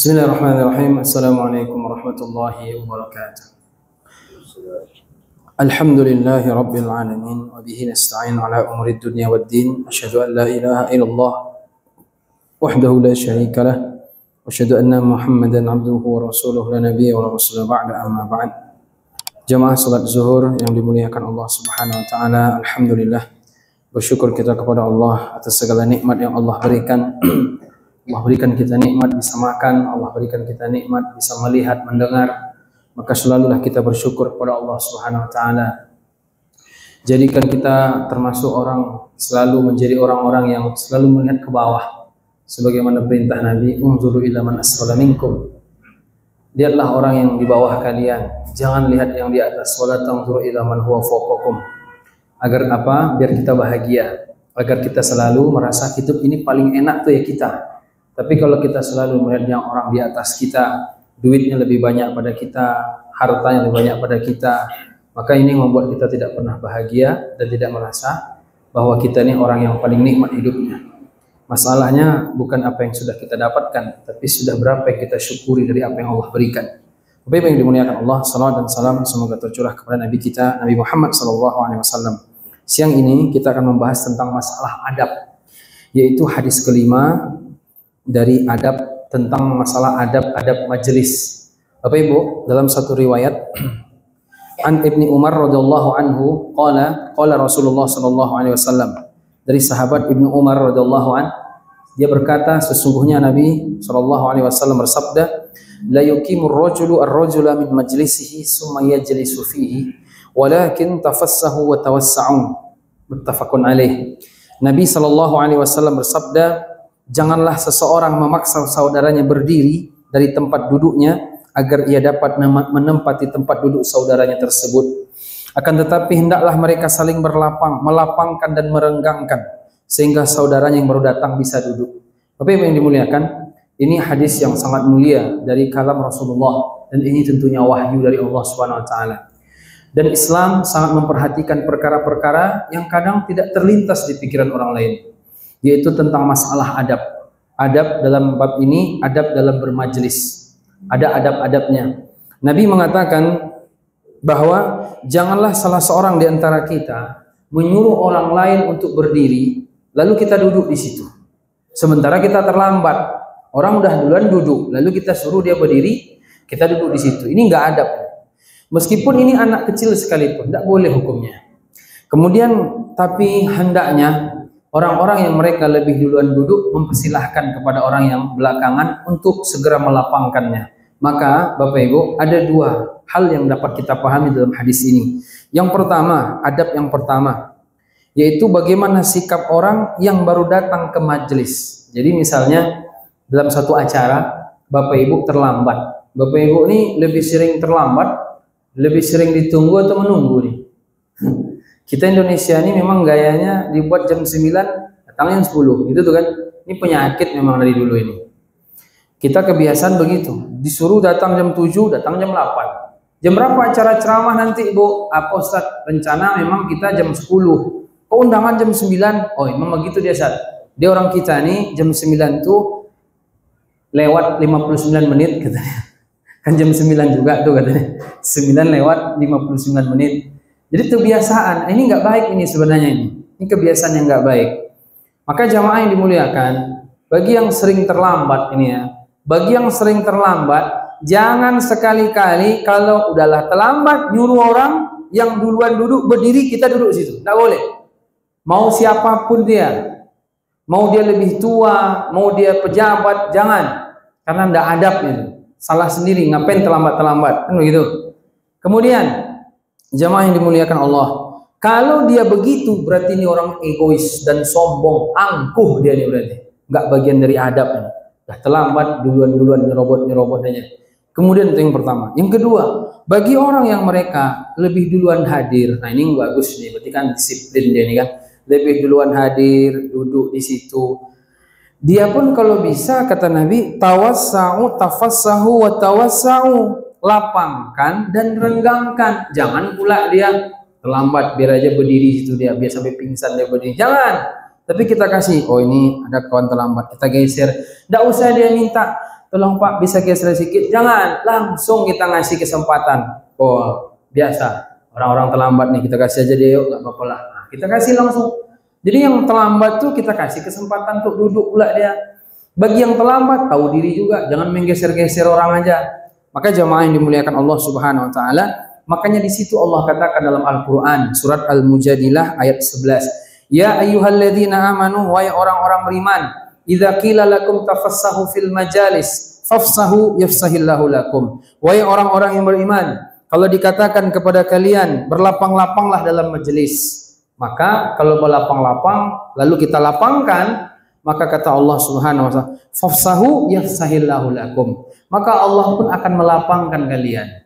Bismillahirrahmanirrahim. Assalamualaikum warahmatullahi wabarakatuh. Alhamdulillahi rabbil alamin wa bihi nasta'in ala umuri dunya waddin. Asyhadu an la ilaha illallah wahdahu la syarika lah wa asyhadu anna Muhammadan abduhu wa rasuluhu la nabiyya wa la rasula ba'da amma ba'd. Jamaah salat zuhur yang dimuliakan Allah Subhanahu wa taala, alhamdulillah bersyukur kita kepada Allah atas segala nikmat yang Allah berikan. Allah berikan kita nikmat bisa makan, Allah berikan kita nikmat bisa melihat, mendengar. Maka selalulah kita bersyukur kepada Allah Subhanahu wa taala. Jadikan kita termasuk orang selalu menjadi orang-orang yang selalu melihat ke bawah. Sebagaimana perintah Nabi, unzuru ila man asfala minkum. Lihatlah orang yang di bawah kalian, jangan lihat yang di atas. Wala tanzuru ila man huwa fawqakum. Agar apa? Biar kita bahagia. Agar kita selalu merasa hidup ini paling enak tuh ya kita. Tapi kalau kita selalu melihat yang orang di atas kita, duitnya lebih banyak pada kita, hartanya lebih banyak pada kita, maka ini membuat kita tidak pernah bahagia dan tidak merasa bahwa kita ini orang yang paling nikmat hidupnya. Masalahnya bukan apa yang sudah kita dapatkan, tapi sudah berapa yang kita syukuri dari apa yang Allah berikan. Bapak yang dimuliakan Allah, salawat dan salam semoga tercurah kepada Nabi kita, Nabi Muhammad SAW. Siang ini kita akan membahas tentang masalah adab, yaitu hadis kelima dari adab, tentang masalah adab majelis. Bapak Ibu, dalam satu riwayat an Ibni Umar radhiyallahu anhu qala Rasulullah sallallahu alaihi wasallam, dari sahabat Ibnu Umar radhiyallahu an, dia berkata sesungguhnya Nabi sallallahu alaihi wasallam bersabda, la yuqimur rajulu ar-rajula min majlisihi summa yajlisu fihi walakin tafassahu wa tawassa'u. Muttafaqun alaih. Nabi sallallahu alaihi wasallam bersabda, janganlah seseorang memaksa saudaranya berdiri dari tempat duduknya agar ia dapat menempati tempat duduk saudaranya tersebut. Akan tetapi hendaklah mereka saling melapangkan dan merenggangkan sehingga saudaranya yang baru datang bisa duduk. Bapak Ibu yang dimuliakan, ini hadis yang sangat mulia dari kalam Rasulullah dan ini tentunya wahyu dari Allah Subhanahu wa taala. Dan Islam sangat memperhatikan perkara-perkara yang kadang tidak terlintas di pikiran orang lain, yaitu tentang masalah adab. Adab dalam bab ini, adab dalam bermajlis. Ada adab-adabnya. Nabi mengatakan bahwa janganlah salah seorang di antara kita menyuruh orang lain untuk berdiri, lalu kita duduk di situ. Sementara kita terlambat, orang udah duluan duduk, lalu kita suruh dia berdiri, kita duduk di situ. Ini enggak adab. Meskipun ini anak kecil sekalipun, tidak boleh hukumnya. Kemudian, tapi hendaknya orang-orang yang mereka lebih duluan duduk mempersilahkan kepada orang yang belakangan untuk segera melapangkannya. Maka Bapak Ibu, ada dua hal yang dapat kita pahami dalam hadis ini. Yang pertama, adab yang pertama, yaitu bagaimana sikap orang yang baru datang ke majelis. Jadi misalnya dalam satu acara, Bapak Ibu terlambat. Bapak Ibu ini lebih sering terlambat, lebih sering ditunggu atau menunggu nih? Kita Indonesia ini memang gayanya dibuat jam 9, datang jam 10, gitu tuh kan. Ini penyakit memang dari dulu ini. Kita kebiasaan begitu, disuruh datang jam 7, datang jam 8. Jam berapa acara ceramah nanti Ibu? Apa Ustaz? Rencana memang kita jam 10. Oh, undangan jam 9. Oh, memang begitu dia Ustaz. Dia orang kita nih jam 9 tuh lewat 59 menit katanya. Kan jam 9 juga tuh katanya. 9 lewat 59 menit. Jadi kebiasaan, ini nggak baik ini sebenarnya ini. Ini kebiasaan yang nggak baik. Maka jamaah yang dimuliakan, bagi yang sering terlambat ini ya, bagi yang sering terlambat, jangan sekali-kali kalau udahlah terlambat nyuruh orang yang duluan duduk berdiri kita duduk di situ. Nggak boleh. Mau siapapun dia, mau dia lebih tua, mau dia pejabat, jangan. Karena nggak adab itu. Salah sendiri, ngapain terlambat-terlambat, kan begitu. Kemudian jamaah yang dimuliakan Allah, kalau dia begitu berarti ini orang egois dan sombong, angkuh dia nih berarti, nggak bagian dari adab ini. Dah terlambat duluan nyerobot aja. Kemudian itu yang pertama. Yang kedua, bagi orang yang mereka lebih duluan hadir, nah ini bagus nih, berarti kan disiplin dia nih kan, lebih duluan hadir, duduk di situ. Dia pun kalau bisa kata Nabi, tawassa'u tafassahu wa tawassa'u, lapangkan dan renggangkan. Jangan pula dia terlambat biar aja berdiri situ dia, biar sampai pingsan dia berdiri. Jangan. Tapi kita kasih, oh ini ada kawan terlambat, kita geser. Tidak usah dia minta, tolong Pak bisa geser sedikit. Jangan, langsung kita ngasih kesempatan. Oh biasa, orang-orang terlambat nih, kita kasih aja dia yuk, gak apa-apa lah. Nah, kita kasih langsung. Jadi yang terlambat tuh kita kasih kesempatan untuk duduk pula dia. Bagi yang terlambat, tahu diri juga, jangan menggeser-geser orang aja. Maka jamaah yang dimuliakan Allah Subhanahu Wa Taala, makanya di situ Allah katakan dalam Al-Quran, surat Al-Mujadilah ayat 11. Ya ayyuhalladzina amanu, wahai orang-orang beriman, idza qila lakum tafassahu fil majalis fafsahu yafsahillahu lakum. Wahai orang-orang yang beriman, kalau dikatakan kepada kalian berlapang-lapanglah dalam majelis, maka kalau berlapang-lapang lalu kita lapangkan, maka kata Allah Subhanahu wa taala, fafsahu yafsahillahu lakum. Maka Allah pun akan melapangkan kalian.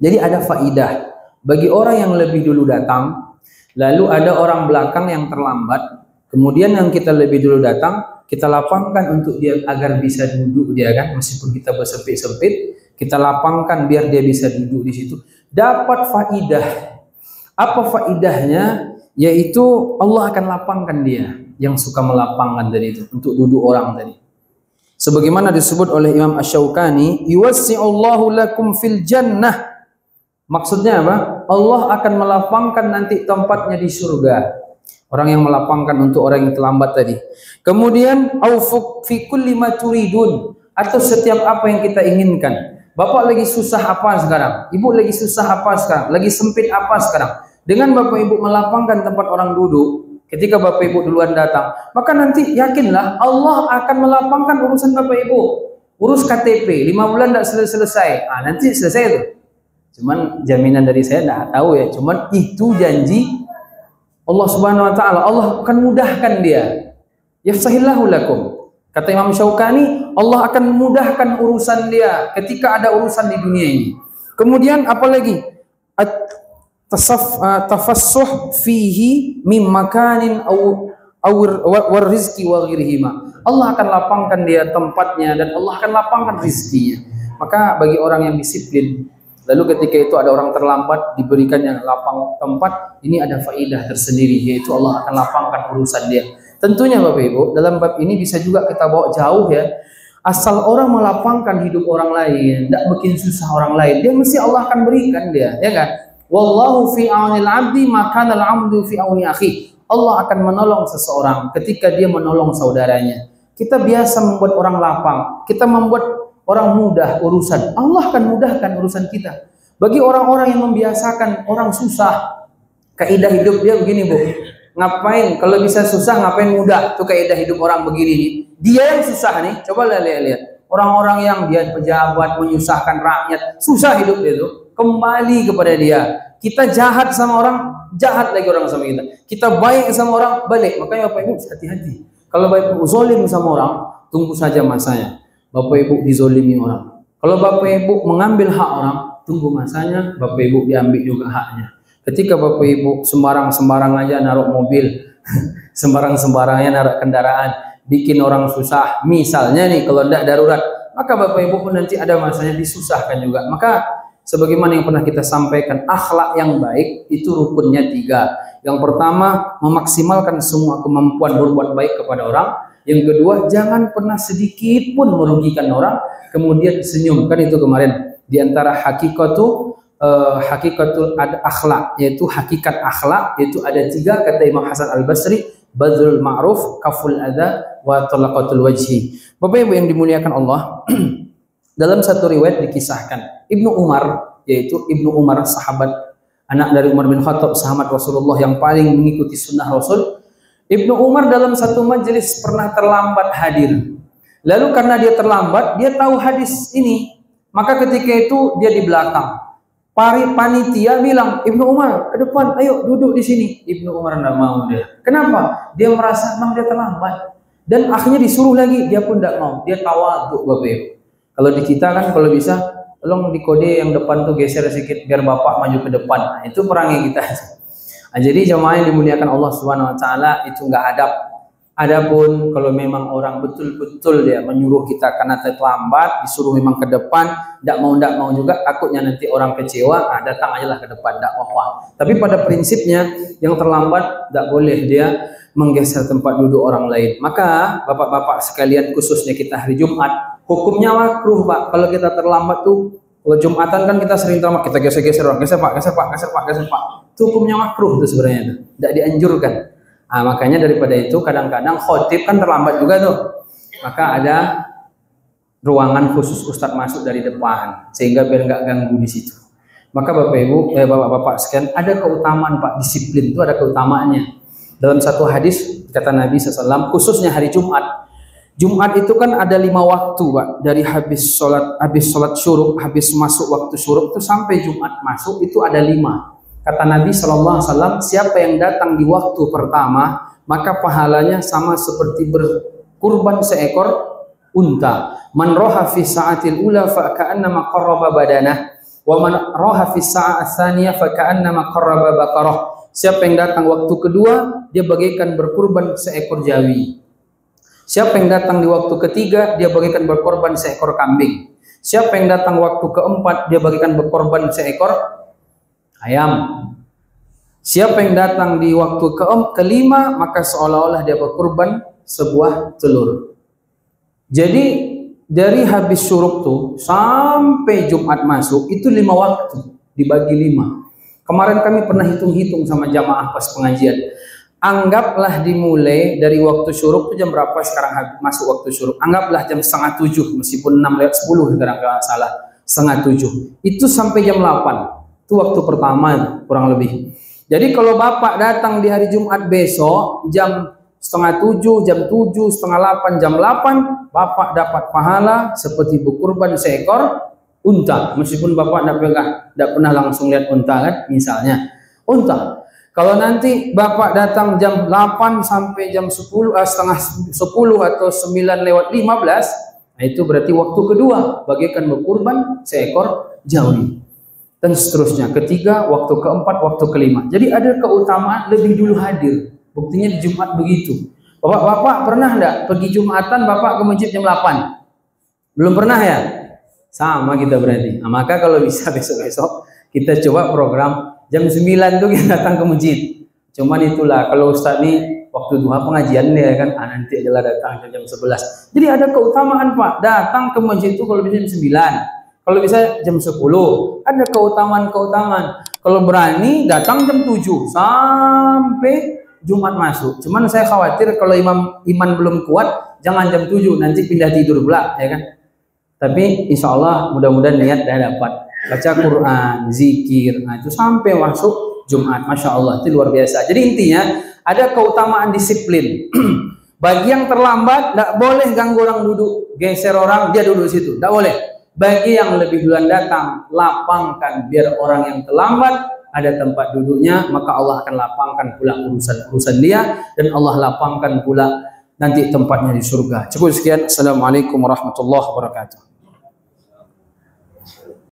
Jadi ada faidah bagi orang yang lebih dulu datang. Lalu ada orang belakang yang terlambat, kemudian yang kita lebih dulu datang, kita lapangkan untuk dia agar bisa duduk dia kan, meskipun kita bersempit-sempit, kita lapangkan biar dia bisa duduk di situ. Dapat faidah. Apa faidahnya? Yaitu Allah akan lapangkan dia yang suka melapangkan tadi itu untuk duduk orang tadi. Sebagaimana disebut oleh Imam Asy-Syaukani, yuwassi'ullahu lakum fil jannah. Maksudnya apa? Allah akan melapangkan nanti tempatnya di surga. Orang yang melapangkan untuk orang yang terlambat tadi. Kemudian aufuk fi kulli ma turidun, atau setiap apa yang kita inginkan. Bapak lagi susah apa sekarang? Ibu lagi susah apa sekarang? Lagi sempit apa sekarang? Dengan Bapak Ibu melapangkan tempat orang duduk, ketika Bapak Ibu duluan datang, maka nanti yakinlah Allah akan melapangkan urusan Bapak Ibu. Urus KTP 5 bulan tidak selesai. Ah, nanti selesai itu. Cuman jaminan dari saya tidak tahu ya. Cuman itu janji Allah Subhanahu Wa Taala. Allah akan mudahkan dia. Yafsahillahu lakum. Kata Imam Syaukani, Allah akan mudahkan urusan dia ketika ada urusan di dunia ini. Kemudian apalagi? Tafassuh fihi mim makanin aw rizqi wa ghairihima. Allah akan lapangkan dia tempatnya dan Allah akan lapangkan rizkinya. Maka bagi orang yang disiplin, lalu ketika itu ada orang terlambat diberikan yang lapang tempat, ini ada faidah tersendiri, yaitu Allah akan lapangkan urusan dia. Tentunya Bapak Ibu, dalam bab ini bisa juga kita bawa jauh ya. Asal orang melapangkan hidup orang lain, tidak bikin susah orang lain, dia mesti Allah akan berikan dia, ya kan? Wallahu fi aunil abdi maka al amdu fi auni akhi. Allah akan menolong seseorang ketika dia menolong saudaranya. Kita biasa membuat orang lapang, kita membuat orang mudah urusan, Allah akan mudahkan urusan kita. Bagi orang-orang yang membiasakan orang susah, kaidah hidup dia begini Bu, ngapain kalau bisa susah ngapain mudah, itu kaidah hidup orang begini nih. Dia yang susah nih, coba lihat orang-orang yang dia pejabat menyusahkan rakyat, susah hidup dia tuh, kembali kepada dia. Kita jahat sama orang, jahat lagi orang sama kita. Kita baik sama orang, balik. Makanya Bapak Ibu hati-hati. Kalau Bapak Ibu zolim sama orang, tunggu saja masanya. Bapak Ibu dizolimi orang. Kalau Bapak Ibu mengambil hak orang, tunggu masanya, Bapak Ibu diambil juga haknya. Ketika Bapak Ibu sembarang-sembarang aja naruh mobil, sembarang-sembarangnya naruh kendaraan, bikin orang susah, misalnya nih kalau tidak darurat, maka Bapak Ibu pun nanti ada masanya disusahkan juga. Maka sebagaimana yang pernah kita sampaikan, akhlak yang baik itu rukunnya 3. Yang pertama, memaksimalkan semua kemampuan berbuat baik kepada orang. Yang kedua, jangan pernah sedikit pun merugikan orang. Kemudian senyum, kan itu kemarin. Di antara hakikatul akhlak, yaitu hakikat akhlak, yaitu ada 3 kata Imam Hasan Al-Basri, badrul ma'ruf, kaful adha, wa talaqatul wajhi. Bapak Ibu yang dimuliakan Allah, dalam satu riwayat dikisahkan Ibnu Umar, yaitu Ibnu Umar sahabat anak dari Umar bin Khattab, sahabat Rasulullah yang paling mengikuti sunnah Rasul. Ibnu Umar dalam satu majelis pernah terlambat hadir. Lalu karena dia terlambat, dia tahu hadis ini, maka ketika itu dia di belakang. Panitia bilang, Ibnu Umar ke depan, ayo duduk di sini. Ibnu Umar tidak mau dia. Kenapa? Dia merasa memang dia terlambat. Dan akhirnya disuruh lagi, dia pun tidak mau. Dia tawadhu Bapak Ibu. Kalau di kita kan kalau bisa, tolong di kode yang depan tuh geser sedikit biar Bapak maju ke depan. Nah, itu perangnya kita. Nah, jadi jemaah yang dimuliakan Allah Subhanahu Wa Taala itu nggak adab. Adapun kalau memang orang betul-betul dia menyuruh kita karena terlambat, disuruh memang ke depan, tidak mau juga, takutnya nanti orang kecewa, datang aja lah ke depan, tidak apa-apa. Tapi pada prinsipnya yang terlambat tidak boleh dia menggeser tempat duduk orang lain. Maka bapak-bapak sekalian, khususnya kita hari Jumat, hukumnya makruh Pak. Kalau kita terlambat tuh, kalau Jumatan kan kita sering terlambat, kita geser-geser orang, geser Pak. Itu hukumnya makruh tuh sebenarnya, tidak dianjurkan. Nah, makanya daripada itu kadang-kadang khotib kan terlambat juga tuh, maka ada ruangan khusus ustadz masuk dari depan sehingga biar nggak ganggu di situ. Maka bapak ibu, bapak-bapak sekalian, ada keutamaan Pak, disiplin itu ada keutamaannya. Dalam satu hadis kata Nabi SAW, khususnya hari Jumat. Jumat itu kan ada 5 waktu Pak, dari habis sholat syuruk, habis masuk waktu syuruk itu sampai Jumat masuk itu ada 5. Kata Nabi SAW, siapa yang datang di waktu pertama, maka pahalanya sama seperti berkurban seekor unta. Man roha fi sa'atil ula fa ka'annama qarraba badanah, wa man roha fi sa'at tsaniyah fa ka'annama qarraba baqarah. Siapa yang datang waktu kedua, dia bagaikan berkurban seekor jawi. Siapa yang datang di waktu ketiga, dia bagaikan berkorban seekor kambing. Siapa yang datang waktu keempat, dia bagaikan berkorban seekor ayam. Siapa yang datang di waktu kelima, maka seolah-olah dia berkurban sebuah telur. Jadi dari habis syuruk tuh sampai Jumat masuk itu 5 waktu dibagi 5. Kemarin kami pernah hitung-hitung sama jamaah pas pengajian. Anggaplah dimulai dari waktu syuruk itu jam berapa sekarang masuk waktu syuruk? Anggaplah jam 6:30, meskipun 6:10 sekarang kalau salah, 6:30. Itu sampai jam 8. Itu waktu pertama kurang lebih. Jadi kalau Bapak datang di hari Jumat besok jam 6:30, jam 7, setengah 8, jam 8, Bapak dapat pahala seperti berkurban seekor unta. Meskipun Bapak tidak pernah langsung lihat unta kan, misalnya unta. Kalau nanti Bapak datang jam 8 sampai jam 10, setengah 10 atau 9:15, nah itu berarti waktu kedua, bagaikan berkurban seekor jawi. Dan seterusnya, ketiga, waktu keempat, waktu kelima. Jadi ada keutamaan lebih dulu hadir. Buktinya di Jumat begitu. Bapak pernah enggak pergi Jumatan Bapak ke masjid jam 8? Belum pernah ya? Sama kita berarti. Nah, maka kalau bisa besok-besok kita coba program jam 9 tuh kita datang ke masjid. Cuman itulah kalau Ustaz nih waktu duha pengajian ya kan, nanti adalah datang jam 11. Jadi ada keutamaan Pak, datang ke masjid itu kalau bisa jam 9. Kalau bisa jam 10, ada keutamaan. Kalau berani datang jam 7 sampai Jumat masuk. Cuman saya khawatir kalau iman belum kuat, jangan jam 7 nanti pindah tidur pula, ya kan? Tapi insya Allah mudah-mudahan niat dah dapat baca Quran, zikir, nah itu sampai masuk Jumat, masya Allah itu luar biasa. Jadi intinya ada keutamaan disiplin. Bagi yang terlambat, tidak boleh ganggu orang duduk, geser orang dia duduk situ, tidak boleh. Bagi yang lebih duluan datang, lapangkan biar orang yang terlambat ada tempat duduknya, maka Allah akan lapangkan pula urusan dia, dan Allah lapangkan pula nanti tempatnya di surga. Cukup sekian. Assalamualaikum warahmatullahi wabarakatuh.